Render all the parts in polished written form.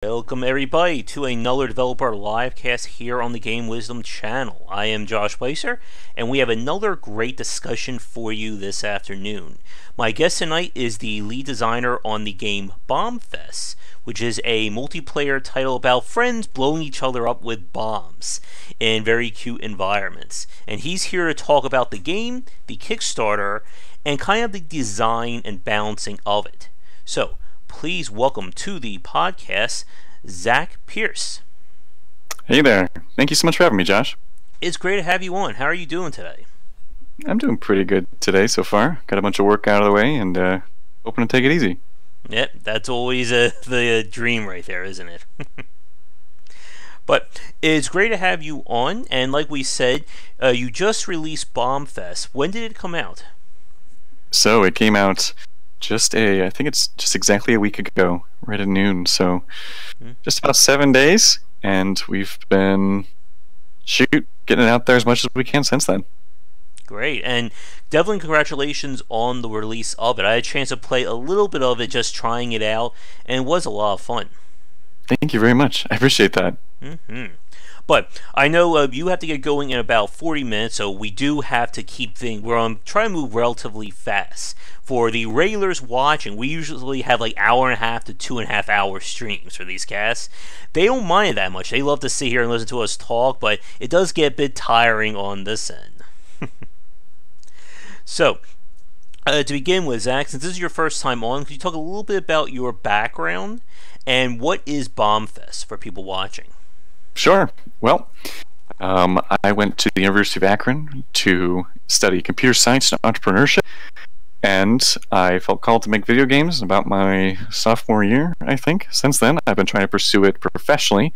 Welcome everybody to another Developer Livecast here on the Game Wisdom channel. I am Josh Weiser, and we have another great discussion for you this afternoon. My guest tonight is the lead designer on the game Bombfest, which is a multiplayer title about friends blowing each other up with bombs in very cute environments. And he's here to talk about the game, the Kickstarter, and kind of the design and balancing of it. So, please welcome to the podcast, Zac Pierce. Hey there. Thank you so much for having me, Josh. It's great to have you on. How are you doing today? I'm doing pretty good today so far. Got a bunch of work out of the way and hoping to take it easy. Yep, that's always the dream right there, isn't it? But it's great to have you on, and like we said, you just released Bombfest. When did it come out? So it came out I think it's just exactly a week ago, right at noon. So just about 7 days, and we've been getting it out there as much as we can since then. Great, and definitely congratulations on the release of it. I had a chance to play a little bit of it, just trying it out, and it was a lot of fun. Thank you very much. I appreciate that. But I know you have to get going in about 40 minutes, so we do have to keep things. We're trying to move relatively fast. For the regulars watching, we usually have like hour and a half to 2.5 hour streams for these casts. They don't mind it that much. They love to sit here and listen to us talk, but it does get a bit tiring on this end. So, to begin with, Zac, since this is your first time on, could you talk a little bit about your background and what is Bombfest for people watching? Sure. Well, I went to the University of Akron to study computer science and entrepreneurship, and I felt called to make video games about my sophomore year, I think. Since then, I've been trying to pursue it professionally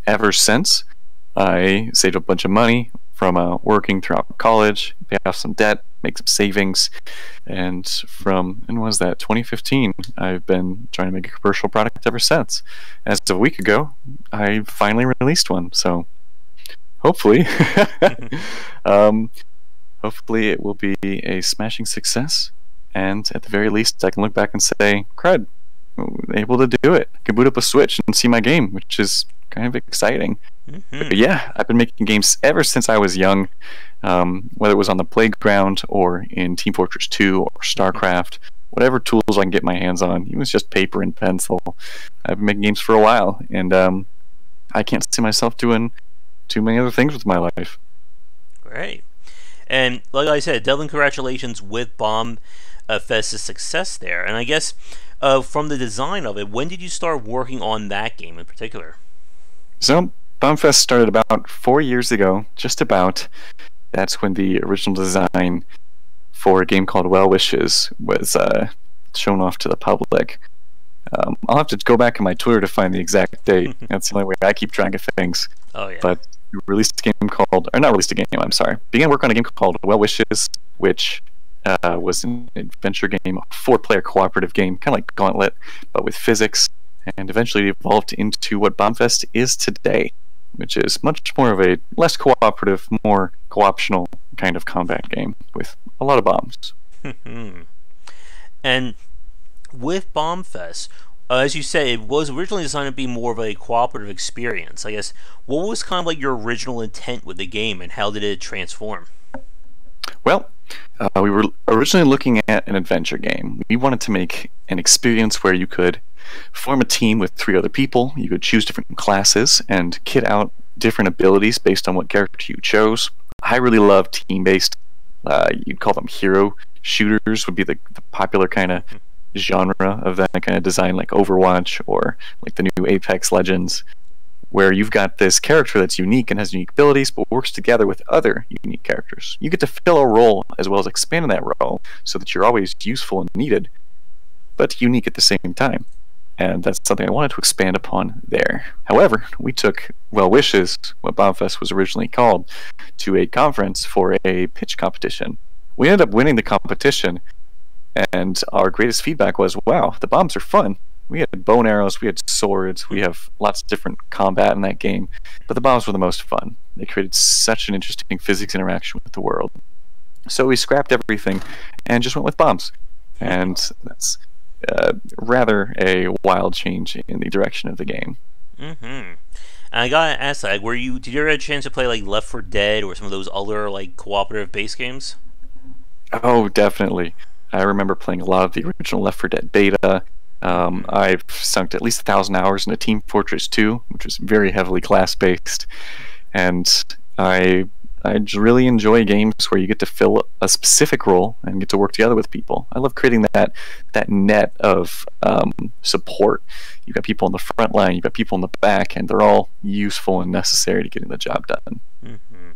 ever since. I saved a bunch of money from working throughout college, pay off some debt, make some savings, and when was that? 2015. I've been trying to make a commercial product ever since. As of a week ago, I finally released one. So hopefully, hopefully it will be a smashing success. And at the very least, I can look back and say, "Crud, able to do it. I can boot up a Switch and see my game," which is kind of exciting. But yeah, I've been making games ever since I was young, whether it was on the playground or in Team Fortress 2 or StarCraft, whatever tools I can get my hands on. It was just paper and pencil. I've been making games for a while, and I can't see myself doing too many other things with my life. Great. And like I said, definitely congratulations with Bombfest's success there. And I guess from the design of it, when did you start working on that game in particular? So, Bombfest started about 4 years ago, just about. That's when the original design for a game called Well Wishes was shown off to the public. I'll have to go back on my Twitter to find the exact date. That's the only way I keep track of things. Oh, yeah. But we released a game called, or not released a game, I'm sorry. Began work on a game called Well Wishes, which was an adventure game, a 4-player cooperative game, kind of like Gauntlet, but with physics, and eventually evolved into what Bombfest is today, which is much more of a less cooperative, more co-optional kind of combat game with a lot of bombs. And with Bombfest, as you say, it was originally designed to be more of a cooperative experience. I guess, what was kind of like your original intent with the game, and how did it transform? Well, we were originally looking at an adventure game. We wanted to make an experience where you could form a team with 3 other people. You could choose different classes and kit out different abilities based on what character you chose. I really love team-based. You'd call them hero shooters, would be the popular kind of genre of that kind of design, like Overwatch or like the new Apex Legends, where you've got this character that's unique and has unique abilities, but works together with other unique characters. You get to fill a role as well as expand that role so that you're always useful and needed, but unique at the same time. And that's something I wanted to expand upon there. However, we took Well Wishes, what Bombfest was originally called, to a conference for a pitch competition. We ended up winning the competition, and our greatest feedback was, wow, the bombs are fun. We had bow and arrows, we had swords, we have lots of different combat in that game, but the bombs were the most fun. They created such an interesting physics interaction with the world. So we scrapped everything and just went with bombs. And that's rather a wild change in the direction of the game. Mm-hmm. And I gotta ask, like, did you ever have a chance to play like Left 4 Dead or some of those other like cooperative base games? Oh, definitely. I remember playing a lot of the original Left 4 Dead beta. Mm-hmm. I've sunk at least 1,000 hours into Team Fortress 2, which was very heavily class based, and I really enjoy games where you get to fill a specific role and get to work together with people. I love creating that net of support. You've got people on the front line, you've got people in the back, and they're all useful and necessary to getting the job done. Mm-hmm.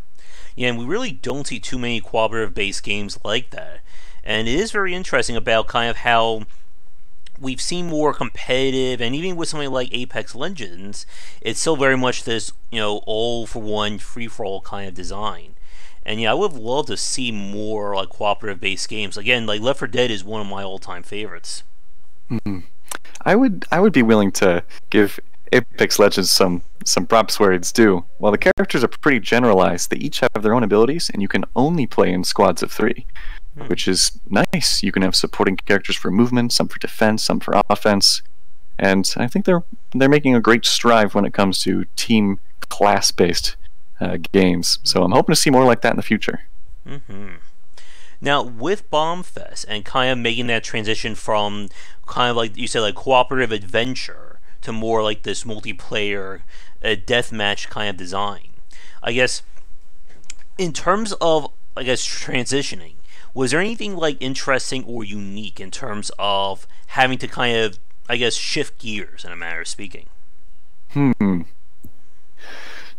Yeah, and we really don't see too many cooperative based games like that. And it is very interesting about kind of how we've seen more competitive, and even with something like Apex Legends, it's still very much this, all for one, free for all kind of design. And yeah, I would love to see more like cooperative based games. Again, like Left 4 Dead is one of my all time favorites. Mhm. I would be willing to give Apex Legends some props where it's due. While the characters are pretty generalized, they each have their own abilities, and you can only play in squads of 3, Hmm. which is nice. You can have supporting characters for movement, some for defense, some for offense, and I think they're making a great stride when it comes to team class-based games. So I'm hoping to see more like that in the future. Mm-hmm. Now, with Bombfest and kind of making that transition from kind of like you said, like cooperative adventure to more like this multiplayer deathmatch kind of design, I guess in terms of transitioning, was there anything like interesting or unique in terms of having to kind of shift gears in a manner of speaking? Hmm.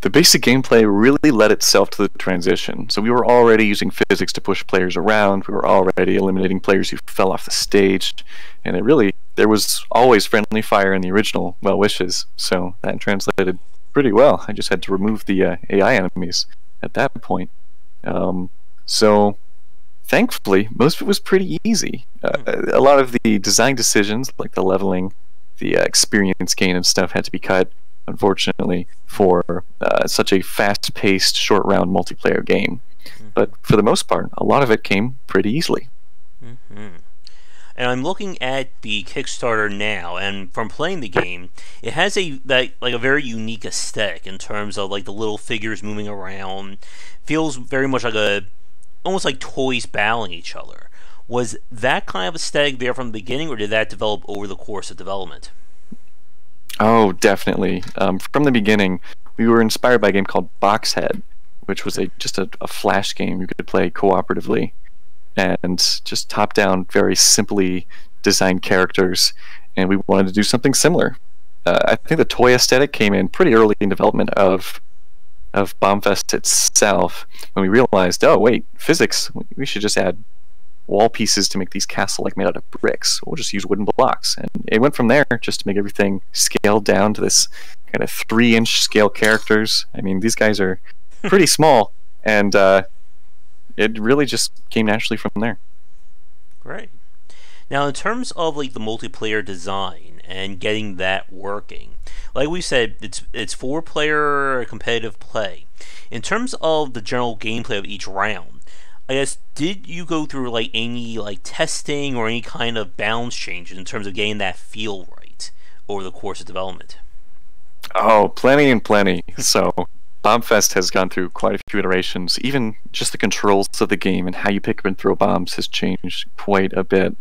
The basic gameplay really led itself to the transition. So we were already using physics to push players around. We were already eliminating players who fell off the stage, and there was always friendly fire in the original Well Wishes. So that translated pretty well. I just had to remove the AI enemies at that point. So thankfully, most of it was pretty easy. A lot of the design decisions, like the leveling, the experience gain and stuff, had to be cut, unfortunately, for such a fast-paced, short-round multiplayer game. But for the most part, a lot of it came pretty easily. Mm-hmm. And I'm looking at the Kickstarter now, and from playing the game, it has a very unique aesthetic in terms of like the little figures moving around. Feels very much like almost like toys battling each other. Was that kind of aesthetic there from the beginning, or did that develop over the course of development? Oh, definitely. From the beginning, we were inspired by a game called Boxhead, which was just a flash game you could play cooperatively, and just top-down, very simply designed characters, and we wanted to do something similar. I think the toy aesthetic came in pretty early in development of Bombfest itself, when we realized, oh wait, physics, we should just add wall pieces to make these castles like made out of bricks. We'll just use wooden blocks. And it went from there just to make everything scaled down to this kind of 3-inch scale characters. I mean, these guys are pretty small, and it really just came naturally from there. Great. Now, in terms of like the multiplayer design and getting that working, like we said, it's 4-player competitive play. In terms of the general gameplay of each round, I guess did you go through like any like testing or any kind of balance changes in terms of getting that feel right over the course of development? Oh, plenty and plenty. So, Bombfest has gone through quite a few iterations. Even just the controls of the game and how you pick up and throw bombs has changed quite a bit.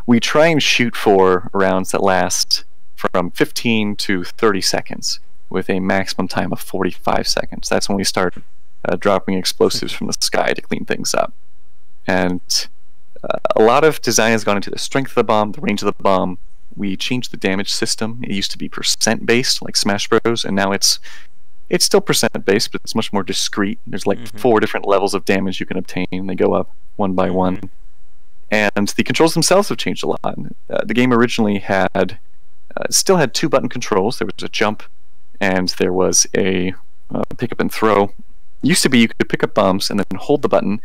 We try and shoot for rounds that last from 15 to 30 seconds with a maximum time of 45 seconds. That's when we start dropping explosives from the sky to clean things up. And a lot of design has gone into the strength of the bomb, the range of the bomb. We changed the damage system. It used to be percent based like Smash Bros, and now it's still percent based, but it's much more discrete. There's like 4 different levels of damage you can obtain. They go up one by one. And the controls themselves have changed a lot. The game originally still had 2 button controls. There was a jump, and there was a pick up and throw. Used to be you could pick up bombs and then hold the button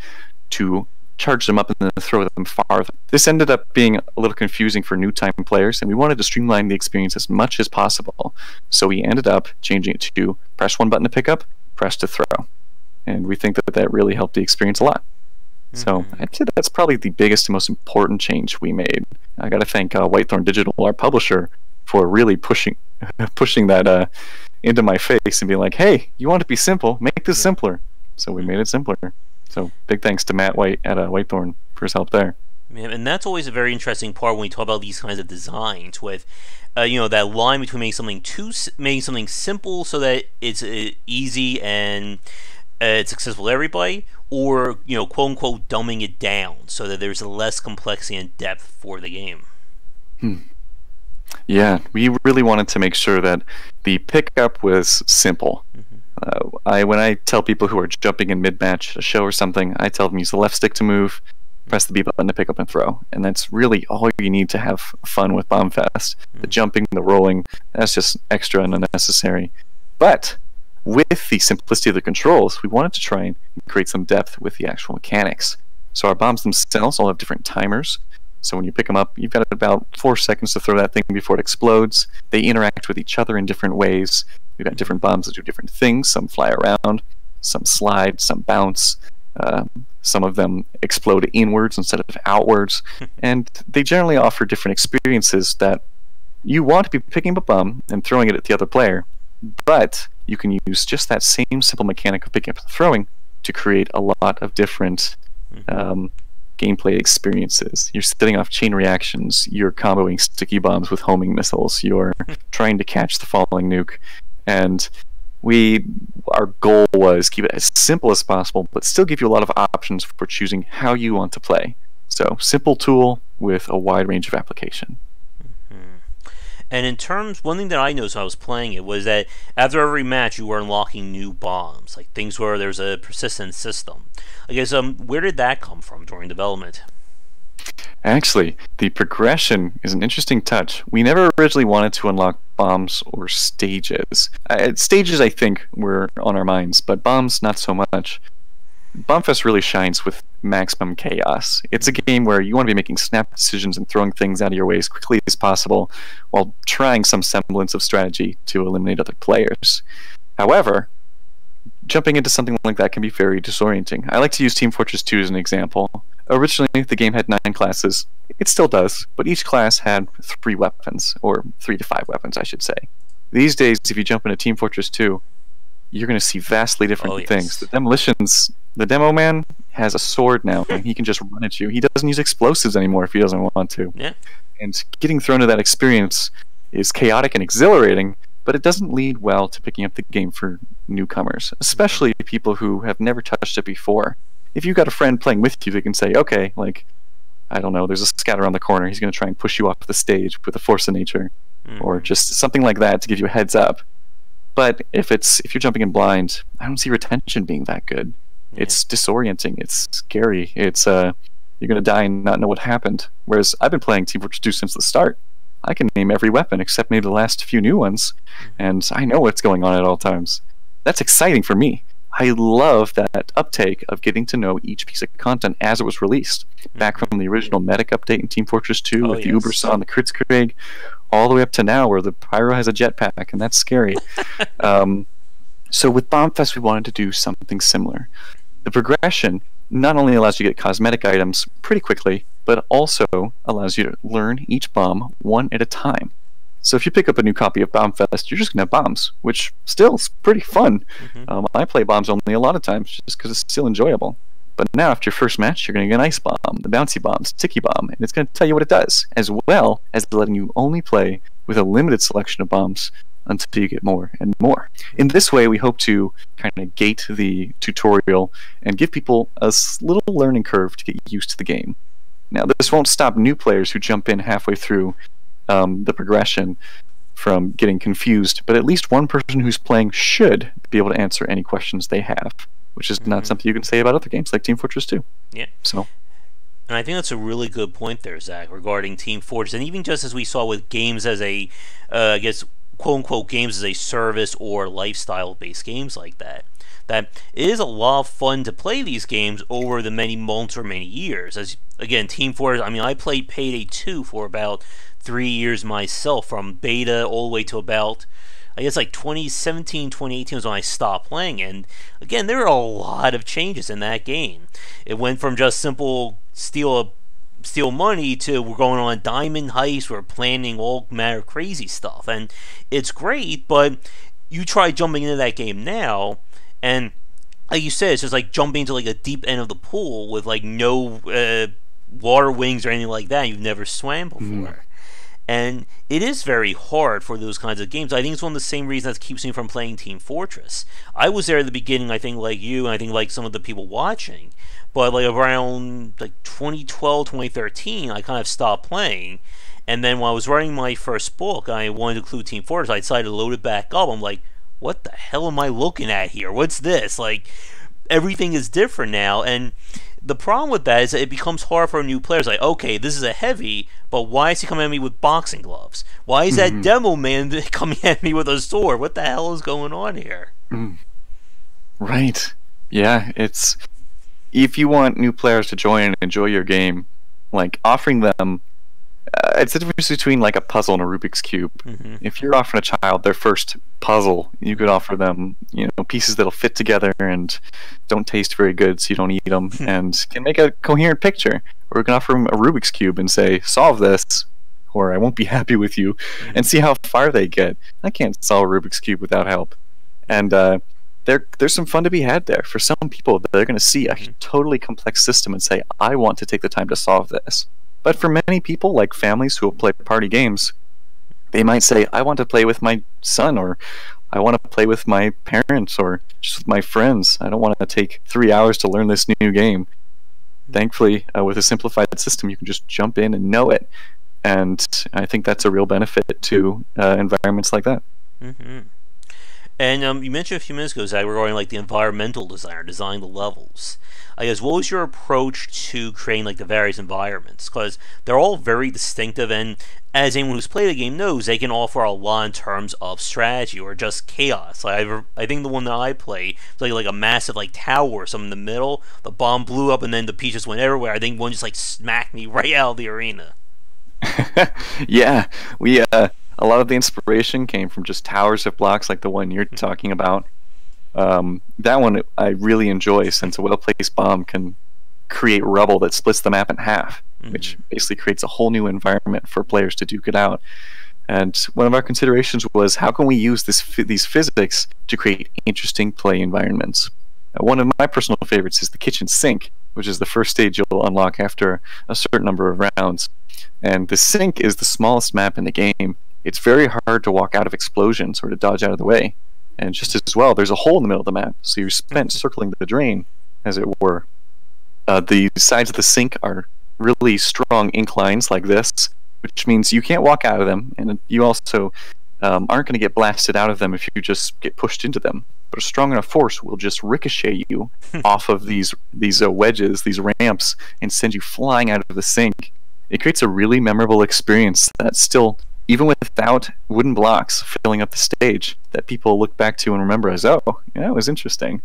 to charge them up and then throw them farther. This ended up being a little confusing for new-time players, and we wanted to streamline the experience as much as possible. So we ended up changing it to press 1 button to pick up, press to throw. And we think that really helped the experience a lot. So I'd say that's probably the biggest and most important change we made. I got to thank Whitethorn Digital, our publisher, for really pushing that into my face and being like, "Hey, you want it to be simple? Make this simpler." So we made it simpler. So big thanks to Matt White at Whitethorn for his help there. Yeah, and that's always a very interesting part when we talk about these kinds of designs. With, that line between making something simple so that it's easy and it's accessible to everybody, or quote unquote dumbing it down so that there's less complexity and depth for the game. Yeah, we really wanted to make sure that the pickup was simple. When I tell people who are jumping in mid-match, a show or something, I tell them use the left stick to move, press the B button to pick up and throw, and that's really all you need to have fun with Bombfest. The jumping, the rolling, that's just extra and unnecessary. But with the simplicity of the controls, we wanted to try and create some depth with the actual mechanics. So our bombs themselves all have different timers. So when you pick them up, you've got about 4 seconds to throw that thing before it explodes. They interact with each other in different ways. We've got different bombs that do different things. Some fly around, some slide, some bounce. Some of them explode inwards instead of outwards. And they generally offer different experiences that you want to be picking up a bomb and throwing it at the other player. But you can use just that same simple mechanic of picking up and throwing to create a lot of different gameplay experiences. You're setting off chain reactions, you're comboing sticky bombs with homing missiles, you're trying to catch the falling nuke, and our goal was keep it as simple as possible, but still give you a lot of options for choosing how you want to play. So, simple tool with a wide range of application. And in terms, one thing that I noticed when I was playing it was that after every match, you were unlocking new bombs, like things where there's a persistent system. I guess, where did that come from during development? Actually, the progression is an interesting touch. We never originally wanted to unlock bombs or stages. Stages, I think, were on our minds, but bombs, not so much. Bombfest really shines with maximum chaos. It's a game where you want to be making snap decisions and throwing things out of your way as quickly as possible while trying some semblance of strategy to eliminate other players. However, jumping into something like that can be very disorienting. I like to use Team Fortress 2 as an example. Originally, the game had 9 classes. It still does, but each class had 3 weapons, or 3 to 5 weapons, I should say. These days, if you jump into Team Fortress 2, you're going to see vastly different things. The demo man has a sword now, and he can just run at you. He doesn't use explosives anymore if he doesn't want to. Yeah. And getting thrown to that experience is chaotic and exhilarating, but it doesn't lead well to picking up the game for newcomers, especially people who have never touched it before. If you've got a friend playing with you, they can say, okay, like, I don't know, there's a scout around the corner, he's going to try and push you off the stage with the force of nature, or just something like that to give you a heads up. But if you're jumping in blind, I don't see retention being that good. It's disorienting. It's scary. It's you're gonna die and not know what happened. Whereas I've been playing Team Fortress 2 since the start. I can name every weapon except maybe the last few new ones, and I know what's going on at all times. That's exciting for me. I love that uptake of getting to know each piece of content as it was released. Back from the original Medic update in Team Fortress 2 with the Ubersaw and the Kritzkrieg, all the way up to now where the Pyro has a jetpack, and that's scary. So with Bombfest, we wanted to do something similar. The progression not only allows you to get cosmetic items pretty quickly, but also allows you to learn each bomb one at a time. So if you pick up a new copy of Bombfest, you're just going to have bombs, which still is pretty fun. I play bombs only a lot of times just because it's still enjoyable. But now after your first match, you're going to get an ice bomb, the bouncy bomb, sticky bomb, and it's going to tell you what it does, as well as letting you only play with a limited selection of bombs until you get more and more. In this way, we hope to kind of gate the tutorial and give people a little learning curve to get used to the game. Now, this won't stop new players who jump in halfway through the progression from getting confused, but at least one person who's playing should be able to answer any questions they have, which is not something you can say about other games like Team Fortress 2. Yeah. So. And I think that's a really good point there, Zach, regarding Team Fortress, and even just as we saw with games as a, I guess, quote-unquote games as a service or lifestyle-based games like that. That it is a lot of fun to play these games over the many months or many years. As again, Team Fortress, I mean, I played Payday 2 for about 3 years myself, from beta all the way to about, I guess, like 2017, 2018 was when I stopped playing. And again, there are a lot of changes in that game. It went from just simple steal a steal money to we're going on a diamond heist, we're planning all manner of crazy stuff, and it's great. But you try jumping into that game now, and like you said, it's just like jumping into like a deep end of the pool with like no water wings or anything like that. You've never swam before. And it is very hard for those kinds of games. I think it's one of the same reasons that keeps me from playing Team Fortress. I was there at the beginning, I think, like you, and I think like some of the people watching. But like around like 2012, 2013, I kind of stopped playing. And then when I was writing my first book, I wanted to include Team Fortress. I decided to load it back up. I'm like, what the hell am I looking at here? What's this? Like, everything is different now. And the problem with that is that it becomes hard for new players. Like, okay, this is a heavy, but why is he coming at me with boxing gloves? Why is that demo man coming at me with a sword? What the hell is going on here? Right. Yeah, it's... If you want new players to join and enjoy your game, like, offering them... it's the difference between, like, a puzzle and a Rubik's Cube. If you're offering a child their first puzzle, you could offer them, you know, pieces that'll fit together and don't taste very good, so you don't eat them, and can make a coherent picture. Or you can offer them a Rubik's Cube and say, solve this, or I won't be happy with you, and see how far they get. I can't solve a Rubik's Cube without help. And there's some fun to be had there. For some people, they're going to see a totally complex system and say, I want to take the time to solve this. But for many people, like families who will play party games, they might say, I want to play with my son, or I want to play with my parents, or just with my friends. I don't want to take 3 hours to learn this new game. Thankfully, with a simplified system, you can just jump in and know it. And I think that's a real benefit to environments like that. And you mentioned a few minutes ago, Zach, regarding like the environmental designer, designing the levels. I guess, what was your approach to creating like the various environments? Because they're all very distinctive, and as anyone who's played the game knows, they can offer a lot in terms of strategy or just chaos. Like I think the one that I played was like a massive like tower or something in the middle. The bomb blew up, and then the pieces went everywhere. I think one just like smacked me right out of the arena. Yeah, we a lot of the inspiration came from just towers of blocks like the one you're talking about. That one I really enjoy, since a well-placed bomb can create rubble that splits the map in half, which basically creates a whole new environment for players to duke it out. And one of our considerations was, how can we use these physics to create interesting play environments? One of my personal favorites is the kitchen sink, which is the first stage you'll unlock after a certain number of rounds. And the sink is the smallest map in the game. It's very hard to walk out of explosions or to dodge out of the way. And just as well, there's a hole in the middle of the map, so you're spent circling the drain, as it were. The sides of the sink are really strong inclines like this, which means you can't walk out of them, and you also aren't going to get blasted out of them if you just get pushed into them. But a strong enough force will just ricochet you off of these wedges, these ramps, and send you flying out of the sink. It creates a really memorable experience that's still, even without wooden blocks filling up the stage, that people look back to and remember as, oh, yeah, it was interesting.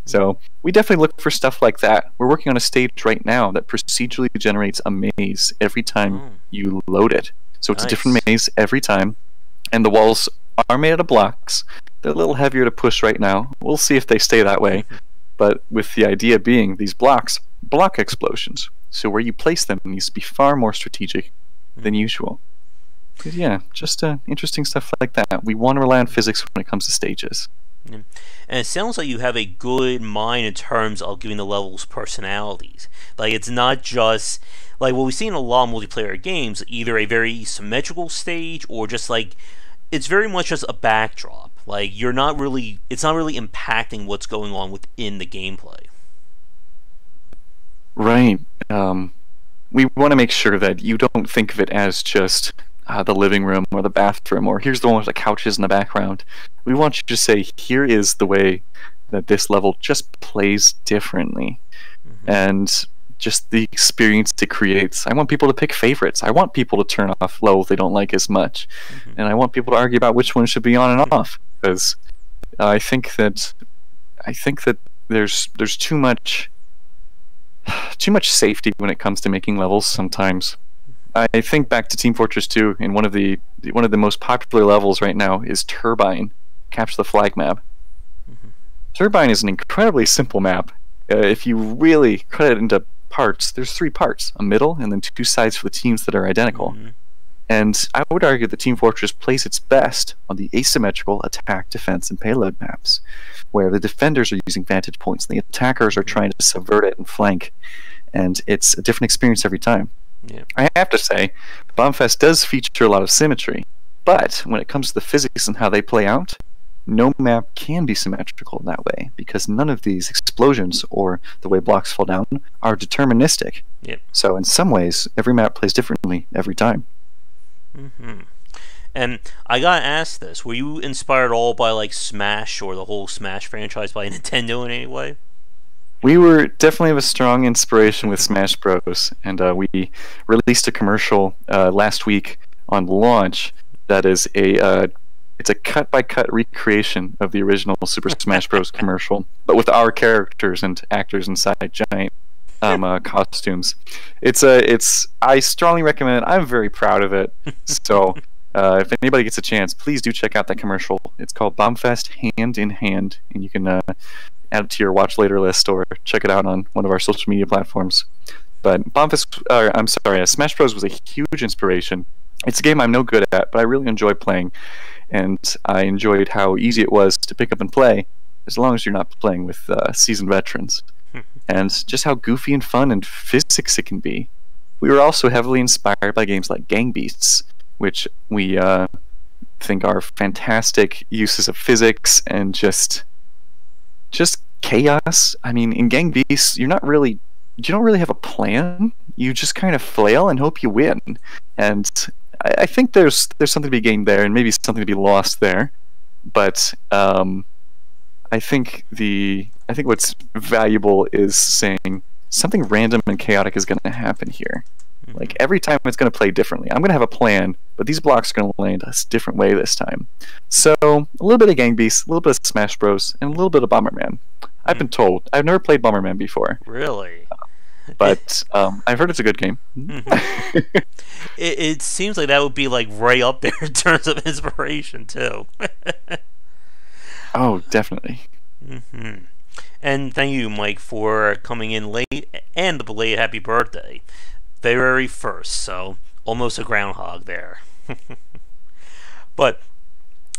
So we definitely look for stuff like that. We're working on a stage right now that procedurally generates a maze every time you load it. So it's a different maze every time, and the walls are made out of blocks. They're a little heavier to push right now. We'll see if they stay that way. But with the idea being, these blocks block explosions. So where you place them needs to be far more strategic than usual. But yeah, just interesting stuff like that. We want to rely on physics when it comes to stages. And it sounds like you have a good mind in terms of giving the levels personalities. Like, it's not just like what we see in a lot of multiplayer games, either a very symmetrical stage or just like it's very much just a backdrop. Like, it's not really impacting what's going on within the gameplay. Right. We want to make sure that you don't think of it as just the living room or the bathroom, or here's the one with the couches in the background. We want you to say, here is the way that this level just plays differently. And just the experience it creates. I want people to pick favorites. I want people to turn off levels they don't like as much. And I want people to argue about which one should be on and off. Because I think that there's too much safety when it comes to making levels sometimes. I think back to Team Fortress 2, and one of the most popular levels right now is Turbine, Capture the Flag map. Turbine is an incredibly simple map. If you really cut it into parts, there's 3 parts: a middle, and then 2 sides for the teams that are identical. Mm-hmm. And I would argue that Team Fortress plays its best on the asymmetrical attack, defense, and payload maps, where the defenders are using vantage points and the attackers are trying to subvert it and flank. And it's a different experience every time. Yeah. I have to say, Bombfest does feature a lot of symmetry, but when it comes to the physics and how they play out, no map can be symmetrical that way, because none of these explosions or the way blocks fall down are deterministic. Yep. So in some ways, every map plays differently every time. Mm-hmm. And I gotta ask this: were you inspired at all by like Smash or the whole Smash franchise by Nintendo in any way? We were definitely have a strong inspiration with Smash Bros. And we released a commercial last week on launch that is it's a cut-by-cut recreation of the original Super Smash Bros. Commercial, but with our characters and actors inside giant costumes. I strongly recommend it. I'm very proud of it. So if anybody gets a chance, please do check out that commercial. It's called Bombfest Hand in Hand, and you can add it to your watch later list or check it out on one of our social media platforms. But Smash Bros. Was a huge inspiration. It's a game I'm no good at, but I really enjoy playing, and I enjoyed how easy it was to pick up and play, as long as you're not playing with seasoned veterans. And just how goofy and fun and physics it can be. We were also heavily inspired by games like Gang Beasts, which we think are fantastic uses of physics and just chaos. I mean, in Gang Beasts, you don't really have a plan. You just kind of flail and hope you win. And I think there's something to be gained there, and maybe something to be lost there. But I think what's valuable is saying something random and chaotic is going to happen here. Mm-hmm. Like every time it's going to play differently. I'm going to have a plan, but these blocks are going to land a different way this time. So a little bit of Gang Beasts, a little bit of Smash Bros, and a little bit of Bomberman. I've been told. I've never played Bomberman before. Really? But I've heard it's a good game. Mm-hmm. It seems like that would be like right up there in terms of inspiration too. Oh, definitely. Mm-hmm. And thank you, Mike, for coming in late and a belated happy birthday. February 1st, so almost a groundhog there. But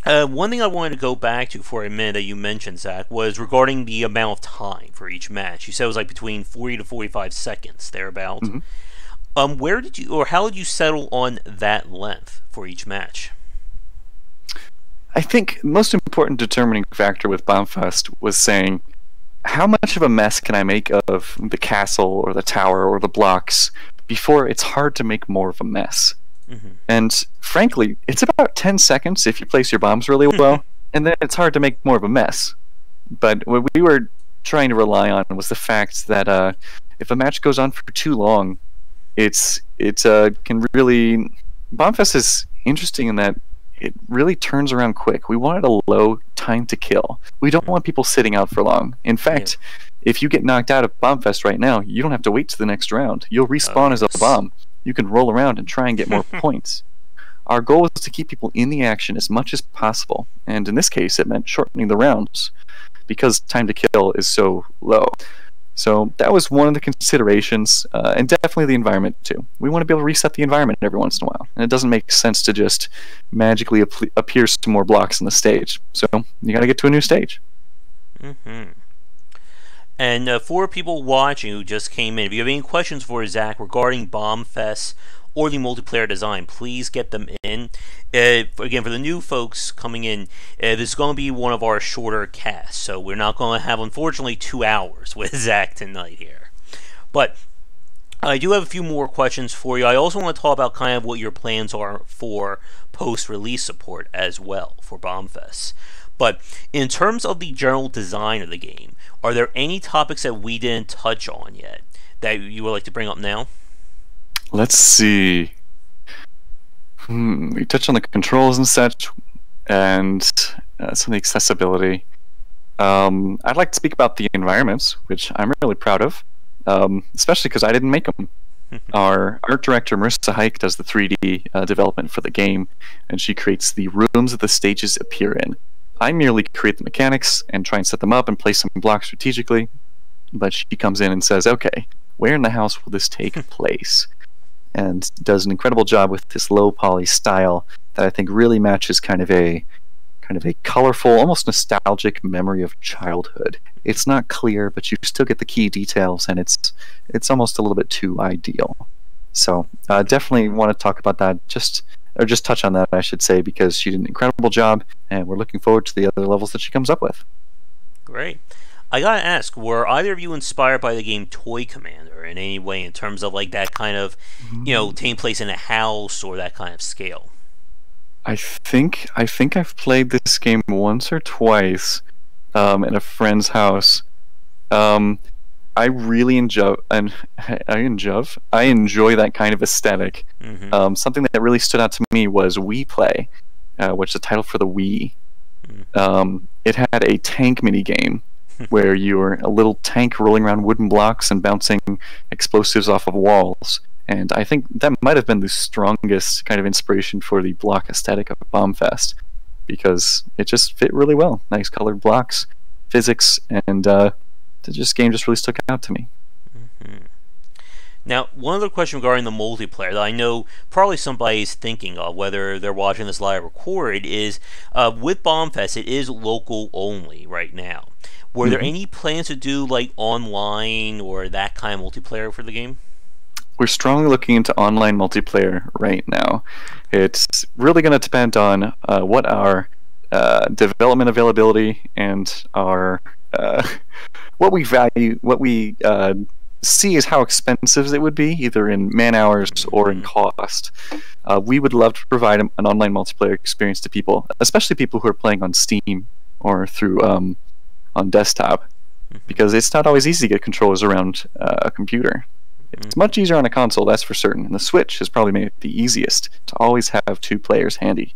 one thing I wanted to go back to for a minute that you mentioned, Zach, was regarding the amount of time for each match. You said it was like between 40 to 45 seconds, thereabout. Mm-hmm. Where did you, or how did you settle on that length for each match? I think the most important determining factor with Bombfest was saying, how much of a mess can I make of the castle or the tower or the blocks before it's hard to make more of a mess? Mm-hmm. And frankly, it's about 10 seconds if you place your bombs really well, and then it's hard to make more of a mess. But what we were trying to rely on was the fact that if a match goes on for too long, it can really... Bombfest is interesting in that it really turns around quick. We wanted a low time to kill. We don't want people sitting out for long. In fact, if you get knocked out of Bombfest right now, you don't have to wait to the next round. You'll respawn as a bomb. You can roll around and try and get more points. Our goal was to keep people in the action as much as possible, and in this case, it meant shortening the rounds because time to kill is so low. So that was one of the considerations, and definitely the environment too. We want to be able to reset the environment every once in a while, and it doesn't make sense to just magically appear some more blocks on the stage. So you got to get to a new stage. Mm-hmm. And for people watching who just came in, if you have any questions for Zach regarding Bombfest or the multiplayer design, please get them in. Again, for the new folks coming in, this is going to be one of our shorter casts, so we're not going to have, unfortunately, 2 hours with Zach tonight here. But I do have a few more questions for you. I also want to talk about kind of what your plans are for post-release support as well for Bombfest. But in terms of the general design of the game, are there any topics that we didn't touch on yet that you would like to bring up now? Let's see. We touched on the controls and such, and some of the accessibility. I'd like to speak about the environments, which I'm really proud of, especially because I didn't make them. Our art director, Marissa Hike, does the 3D development for the game, and she creates the rooms that the stages appear in. I merely create the mechanics and try and set them up and place some blocks strategically, but she comes in and says, okay, where in the house will this take place? And does an incredible job with this low poly style that I think really matches kind of a colorful, almost nostalgic memory of childhood. It's not clear, but you still get the key details, and it's almost a little bit too ideal. So definitely want to talk about that, just touch on that, I should say, because she did an incredible job, and we're looking forward to the other levels that she comes up with. Great. I gotta ask, were either of you inspired by the game Toy Commander in any way in terms of like that kind of, taking place in a house or that kind of scale? I think I've played this game once or twice in a friend's house. I really enjoy that kind of aesthetic. Mm-hmm. Something that really stood out to me was We Play, which is a title for the Wii. It had a tank mini game where you're a little tank rolling around wooden blocks and bouncing explosives off of walls. And I think that might have been the strongest kind of inspiration for the block aesthetic of Bombfest, because it just fit really well. Nice colored blocks, physics, and the game just really stuck out to me. Mm-hmm. Now, one other question regarding the multiplayer that I know probably somebody's thinking of, whether they're watching this live recorded, is with Bombfest, it is local only right now. Were there any plans to do like online or that kind of multiplayer for the game? We're strongly looking into online multiplayer right now. It's really going to depend on what our development availability and our what we value, what we see as how expensive it would be, either in man hours or in cost. We would love to provide an online multiplayer experience to people, especially people who are playing on Steam or through on desktop, because it's not always easy to get controllers around a computer. It's much easier on a console, that's for certain, and the Switch has probably made it the easiest to always have two players handy.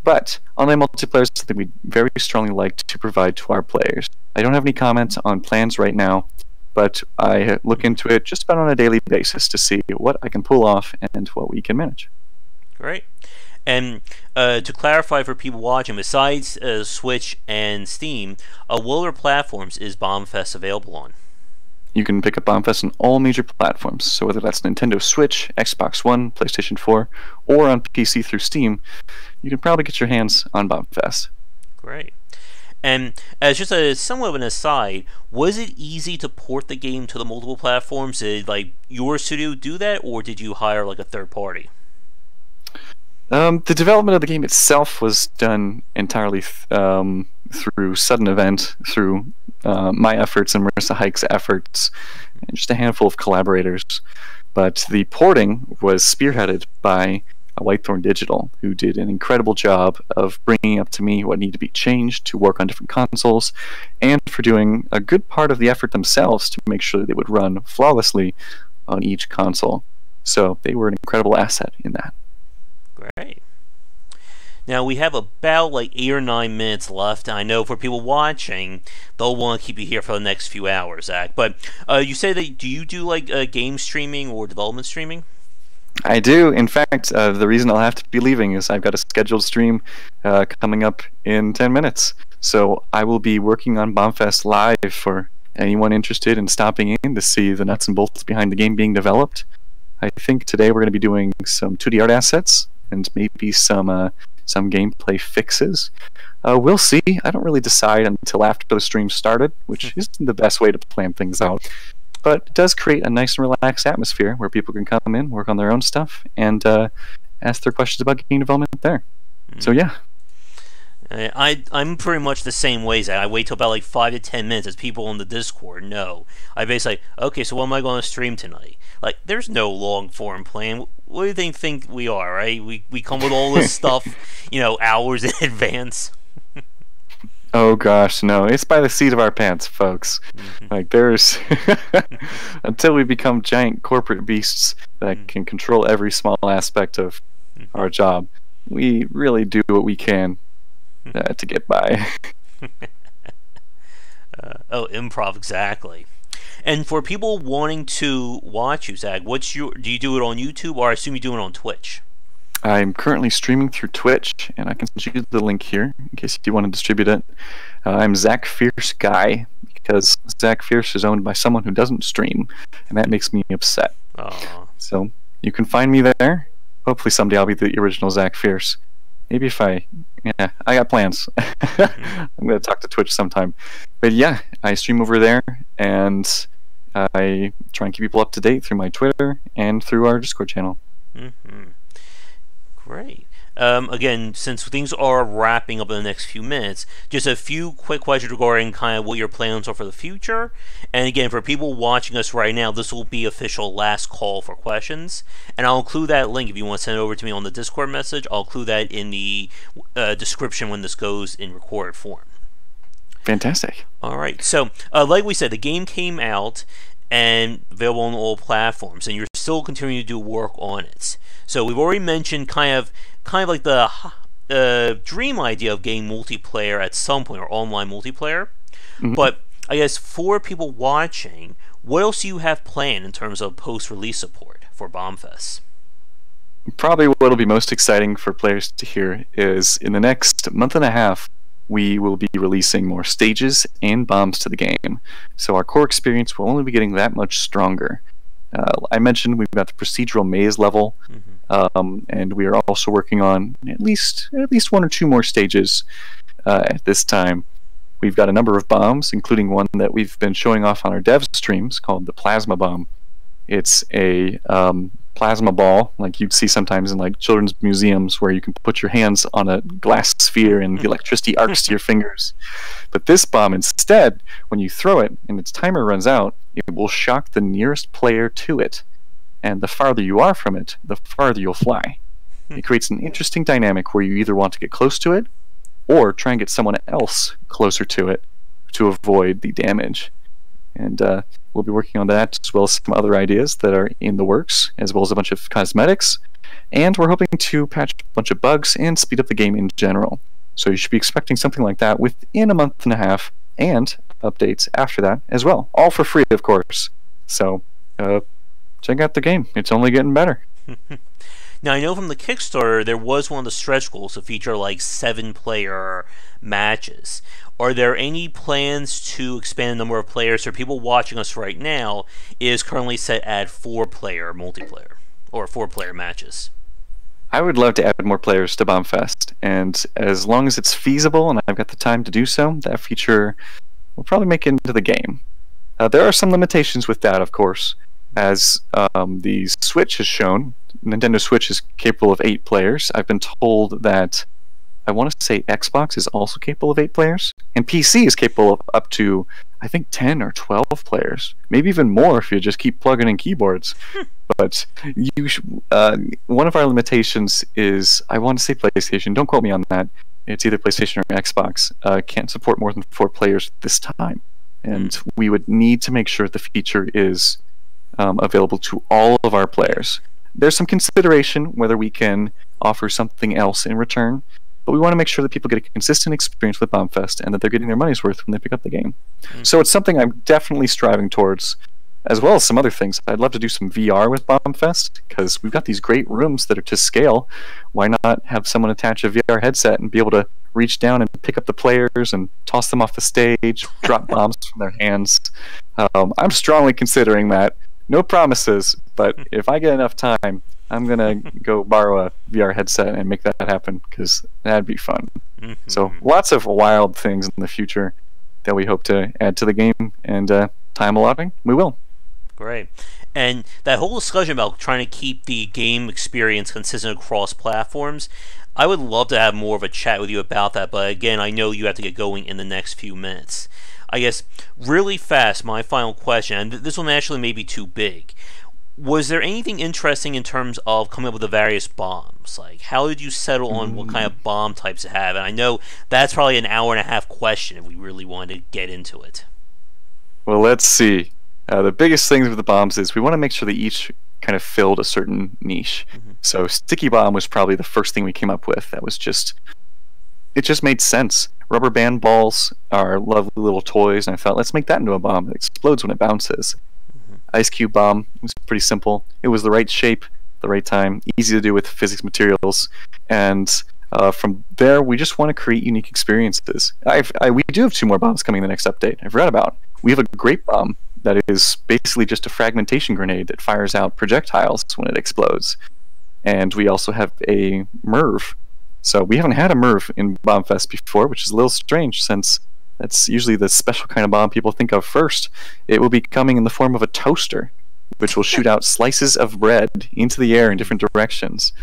But online multiplayer is something we'd very strongly like to provide to our players. I don't have any comments on plans right now, but I look into it just about on a daily basis to see what I can pull off and what we can manage. Great. And to clarify for people watching, besides Switch and Steam, what other platforms is Bombfest available on? You can pick up Bombfest on all major platforms, so whether that's Nintendo Switch, Xbox One, PlayStation 4, or on PC through Steam, you can probably get your hands on Bombfest. Great. And as just a somewhat of an aside, was it easy to port the game to the multiple platforms? Did like your studio do that, or did you hire like a third party? The development of the game itself was done entirely through sudden event, through my efforts and Marissa Hike's efforts, and just a handful of collaborators. But the porting was spearheaded by Whitethorn Digital, who did an incredible job of bringing up to me what needed to be changed to work on different consoles, and for doing a good part of the effort themselves to make sure that they would run flawlessly on each console. So they were an incredible asset in that. Great. Now we have about like 8 or 9 minutes left. I know for people watching, they'll want to keep you here for the next few hours, Zach. But you say that do you do like game streaming or development streaming? I do. In fact, the reason I'll have to be leaving is I've got a scheduled stream coming up in 10 minutes. So I will be working on Bombfest live for anyone interested in stopping in to see the nuts and bolts behind the game being developed. I think today we're going to be doing some 2D art assets and maybe some gameplay fixes. We'll see. I don't really decide until after the stream started, which isn't the best way to plan things out. But it does create a nice and relaxed atmosphere where people can come in, work on their own stuff, and ask their questions about game development there. So yeah. I'm pretty much the same way, Zach. I wait till about like 5 to 10 minutes as people on the Discord know. I basically, okay, so what am I going to stream tonight? Like, there's no long form plan. What do they think we are, right? We come with all this stuff, hours in advance. Oh gosh, no. It's by the seat of our pants, folks. Like, there's... until we become giant corporate beasts that can control every small aspect of our job, we really do what we can to get by. Improv, exactly. And for people wanting to watch you, Zach, do you do it on YouTube, or I assume you do it on Twitch? I'm currently streaming through Twitch, and I can send you the link here in case you want to distribute it. I'm Zac Pierce Guy, because Zac Pierce is owned by someone who doesn't stream, and that makes me upset. Aw. So you can find me there. Hopefully someday I'll be the original Zac Pierce. Maybe if I got plans. I'm going to talk to Twitch sometime. But yeah, I stream over there, and I try and keep people up to date through my Twitter and through our Discord channel. Great. Again, since things are wrapping up in the next few minutes, just a few quick questions regarding kind of what your plans are for the future. And again, for people watching us right now, this will be official last call for questions. And I'll include that link if you want to send it over to me on the Discord message. I'll include that in the description when this goes in recorded form. Fantastic. All right. So, like we said, the game came out and available on all platforms, and you're still continuing to do work on it. So we've already mentioned kind of like the dream idea of getting multiplayer at some point, or online multiplayer. But I guess for people watching, what else do you have planned in terms of post-release support for Bombfest? Probably what'll be most exciting for players to hear is in the next month and a half, we will be releasing more stages and bombs to the game. So our core experience will only be getting that much stronger. I mentioned we've got the procedural maze level, and we are also working on at least one or two more stages at this time. We've got a number of bombs, including one that we've been showing off on our dev streams called the Plasma Bomb. It's a plasma ball, like you'd see sometimes in like children's museums, where you can put your hands on a glass sphere and the electricity arcs to your fingers. But this bomb, instead, when you throw it and its timer runs out, it will shock the nearest player to it. And the farther you are from it, the farther you'll fly. It creates an interesting dynamic where you either want to get close to it or try and get someone else closer to it to avoid the damage. And we'll be working on that, as well as some other ideas that are in the works, as well as a bunch of cosmetics. And we're hoping to patch a bunch of bugs and speed up the game in general. So you should be expecting something like that within a month and a half, and updates after that as well. All for free, of course. So check out the game. It's only getting better. Now, I know from the Kickstarter, there was one of the stretch goals to feature like 7-player matches. Are there any plans to expand the number of players? For people watching us right now, it is currently set at 4-player multiplayer, or 4-player matches. I would love to add more players to Bombfest, and as long as it's feasible and I've got the time to do so, that feature will probably make it into the game. There are some limitations with that, of course. As the Switch has shown, Nintendo Switch is capable of 8 players. I've been told that, I want to say Xbox is also capable of 8 players, and PC is capable of up to, I think, 10 or 12 players. Maybe even more if you just keep plugging in keyboards. But one of our limitations is, I want to say PlayStation, don't quote me on that, it's either PlayStation or Xbox, can't support more than 4 players this time. And we would need to make sure the feature is available to all of our players. There's some consideration whether we can offer something else in return, but we want to make sure that people get a consistent experience with Bombfest and that they're getting their money's worth when they pick up the game. So it's something I'm definitely striving towards, as well as some other things. I'd love to do some VR with Bombfest, because we've got these great rooms that are to scale. Why not have someone attach a VR headset and be able to reach down and pick up the players and toss them off the stage, drop bombs from their hands? I'm strongly considering that. No promises, but if I get enough time, I'm going to go borrow a VR headset and make that happen, because that'd be fun. So lots of wild things in the future that we hope to add to the game, and time allotting, we will. Great. And that whole discussion about trying to keep the game experience consistent across platforms, I would love to have more of a chat with you about that, but again, I know you have to get going in the next few minutes. I guess, really fast, my final question, and this one actually may be too big. Was there anything interesting in terms of coming up with the various bombs? Like, how did you settle on what kind of bomb types to have? And I know that's probably an hour-and-a-half question if we really wanted to get into it. Well, let's see. The biggest things with the bombs is we want to make sure that each kind of filled a certain niche. So Sticky Bomb was probably the first thing we came up with. That was just... it just made sense. Rubber band balls are lovely little toys, and I thought, let's make that into a bomb. It explodes when it bounces. Ice Cube Bomb was pretty simple. It was the right shape, the right time, easy to do with physics materials, and from there, we just want to create unique experiences. We do have 2 more bombs coming in the next update. I forgot about. We have a grape bomb that is basically just a fragmentation grenade that fires out projectiles when it explodes. And we also have a MIRV. So we haven't had a MIRV in Bombfest before, which is a little strange since that's usually the special kind of bomb people think of first. It will be coming in the form of a toaster, which will shoot out slices of bread into the air in different directions.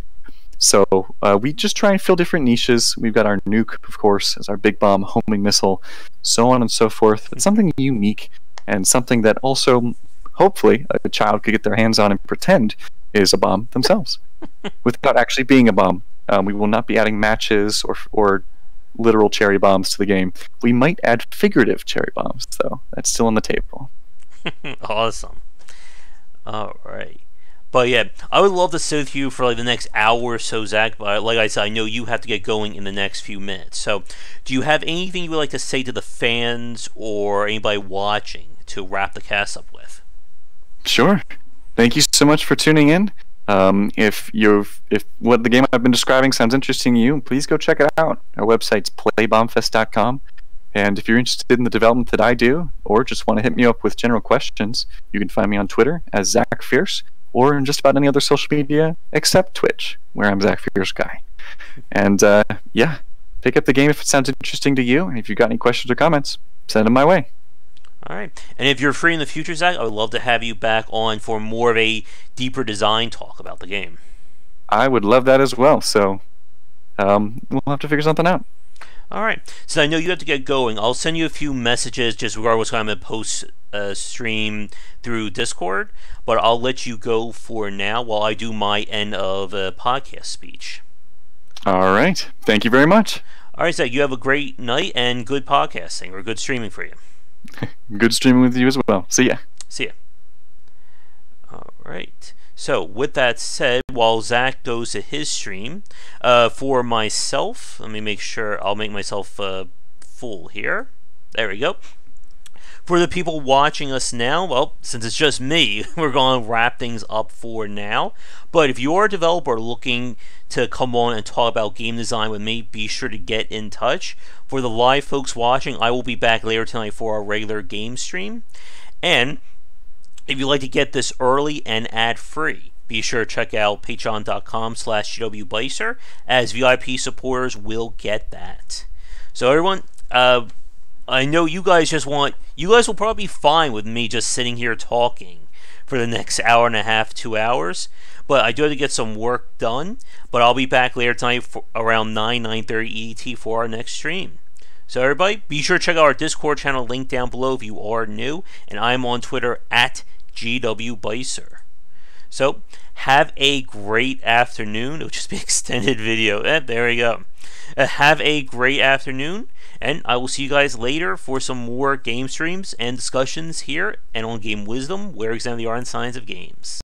So we just try and fill different niches. We've got our nuke, of course, as our big bomb homing missile, so on and so forth. But something unique and something that also, hopefully, a child could get their hands on and pretend is a bomb themselves, without actually being a bomb. We will not be adding matches or literal cherry bombs to the game. We might add figurative cherry bombs, though. That's still on the table. Awesome. All right. But yeah, I would love to sit with you for like the next hour or so, Zach. But like I said, I know you have to get going in the next few minutes. So, do you have anything you would like to say to the fans or anybody watching to wrap the cast up with? Sure. Thank you so much for tuning in. If what the game I've been describing sounds interesting to you, please go check it out. Our website's playbombfest.com. And if you're interested in the development that I do, or just want to hit me up with general questions, you can find me on Twitter as Zac Pierce, or in just about any other social media except Twitch, where I'm Zac Pierce Guy. And yeah, pick up the game if it sounds interesting to you. And if you've got any questions or comments, send them my way. All right. And if you're free in the future, Zach, I would love to have you back on for more of a deeper design talk about the game. I would love that as well. So we'll have to figure something out. All right. So I know you have to get going. I'll send you a few messages just regarding what's going to post stream through Discord, but I'll let you go for now while I do my end of podcast speech. All right. Thank you very much. All right, Zach, you have a great night and good podcasting or good streaming for you. Good streaming with you as well. See ya. See ya. All right. So, with that said, while Zach goes to his stream, for myself, let me make sure I'll make myself full here. There we go. For the people watching us now, well, since it's just me, we're going to wrap things up for now. But if you're a developer looking to come on and talk about game design with me, be sure to get in touch. For the live folks watching, I will be back later tonight for our regular game stream. And if you'd like to get this early and ad-free, be sure to check out patreon.com/gwbicer, as VIP supporters will get that. So everyone, I know you guys will probably be fine with me just sitting here talking for the next hour and a half, 2 hours. But I do have to get some work done. But I'll be back later tonight for around 9:30 ET for our next stream. So everybody, be sure to check out our Discord channel link down below if you are new. And I'm on Twitter at GWBicer. So, have a great afternoon. It'll just be an extended video. There we go. Have a great afternoon. And I will see you guys later for some more game streams and discussions here and on Game Wisdom, where we examine the art and science of games.